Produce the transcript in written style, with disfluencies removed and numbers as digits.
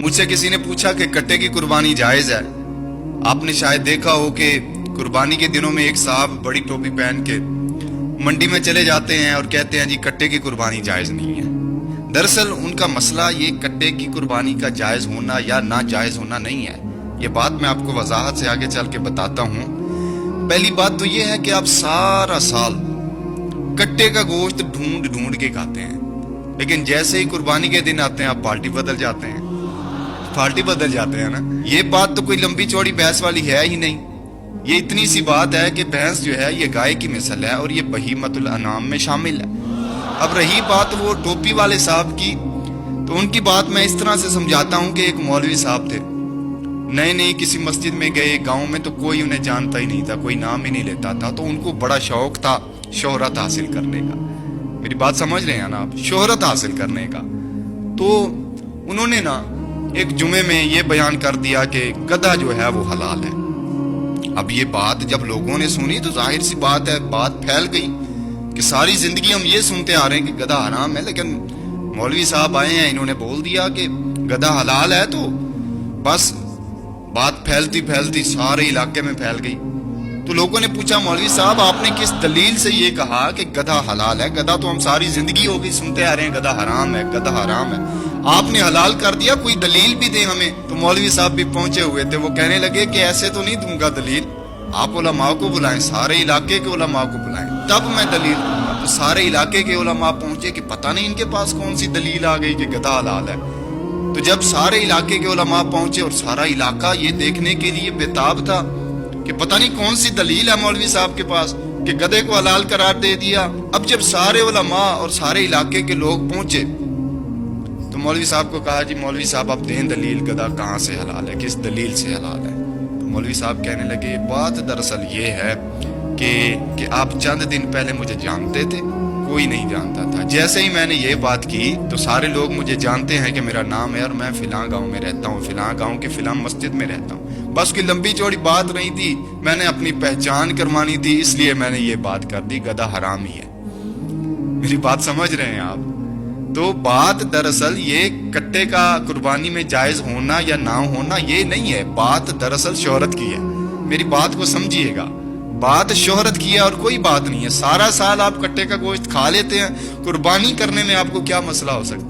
मुझसे किसी ने पूछा कि कट्टे की कुर्बानी जायज है। आपने शायद देखा हो कि कुर्बानी के दिनों में एक साहब बड़ी टोपी पहन के मंडी में चले जाते हैं और कहते हैं जी कट्टे की कुर्बानी जायज नहीं है। दरअसल उनका मसला ये कट्टे की कुर्बानी का जायज होना या ना जायज होना नहीं है। ये बात मैं आपको वजाहत से आगे चल के बताता हूँ। पहली बात तो ये है कि आप सारा साल कट्टे का गोश्त ढूंढ ढूंढ के खाते हैं, लेकिन जैसे ही कुर्बानी के दिन आते हैं आप पार्टी बदल जाते हैं ना। ये बात तो कोई लंबी चौड़ी बहस वाली है ही नहीं। ये इतनी सी बात है कि भैंस जो है ये गाय की मिसल है और ये बहीमतुल अनाम में शामिल है। अब रही बात वो टोपी वाले साहब की, तो उनकी बात मैं इस तरह से समझाता हूँ कि एक मौलवी साहब थे, नए किसी मस्जिद में गए गांव में, तो कोई उन्हें जानता ही नहीं था, कोई नाम ही नहीं लेता था। तो उनको बड़ा शौक था शोहरत हासिल करने का। मेरी बात समझ रहे हैं ना आप, शोहरत हासिल करने का। तो उन्होंने ना एक जुमे में ये बयान कर दिया कि गधा जो है वो हलाल है। अब ये बात जब लोगों ने सुनी तो जाहिर सी बात है, बात फैल गई कि सारी जिंदगी हम ये सुनते आ रहे हैं कि गधा हराम है, लेकिन मौलवी साहब आए हैं, इन्होंने बोल दिया कि गधा हलाल है, तो बस बात फैलती फैलती सारे इलाके में फैल गई। तो लोगों ने पूछा मौलवी साहब आपने किस दलील से ये कहा कि गधा हलाल है? गधा तो हम सारी जिंदगी हो गई सुनते आ रहे हैं गधा हराम है, गधा हराम है, आपने हलाल कर दिया, कोई दलील भी दे हमें। तो मौलवी साहब भी पहुंचे हुए थे, वो कहने लगे कि ऐसे तो नहीं दूंगा दलील, आप उलमा को बुलाएं, सारे इलाके के उलमा को बुलाएं, तब मैं दलील दूंगा। तो सारे इलाके के उलमा पहुंचे कि पता नहीं इनके पास कौन सी दलील आ गई कि गधा हलाल है। तो जब सारे इलाके के उलमा पहुंचे और सारा इलाका ये देखने के लिए बेताब था कि पता नहीं कौन सी दलील है मौलवी साहब के पास कि गधे को हलाल करार दे दिया। अब जब सारे उलमा और सारे इलाके के लोग पहुंचे तो मौलवी साहब को कहा जी मौलवी साहब आप दें दलील, गधा कहाँ से हलाल है, किस दलील से हलाल है? तो मौलवी साहब कहने लगे बात दरअसल ये है कि आप चंद दिन पहले मुझे जानते थे, कोई नहीं जानता था। जैसे ही मैंने ये बात की तो सारे लोग मुझे जानते हैं कि मेरा नाम है और मैं फिलां गांव में रहता हूँ, फिलां गांव के फिलां मस्जिद में रहता हूँ। बस कोई लंबी चौड़ी बात नहीं थी, मैंने अपनी पहचान करवानी थी, इसलिए मैंने ये बात कर दी, गधा हराम ही है। मेरी बात समझ रहे हैं आप? तो बात दरअसल ये कट्टे का कुर्बानी में जायज होना या ना होना ये नहीं है, बात दरअसल शोहरत की है। मेरी बात को समझिएगा, बात शोहरत की है और कोई बात नहीं है। सारा साल आप कट्टे का गोश्त खा लेते हैं, कुर्बानी करने में आपको क्या मसला हो सकता है?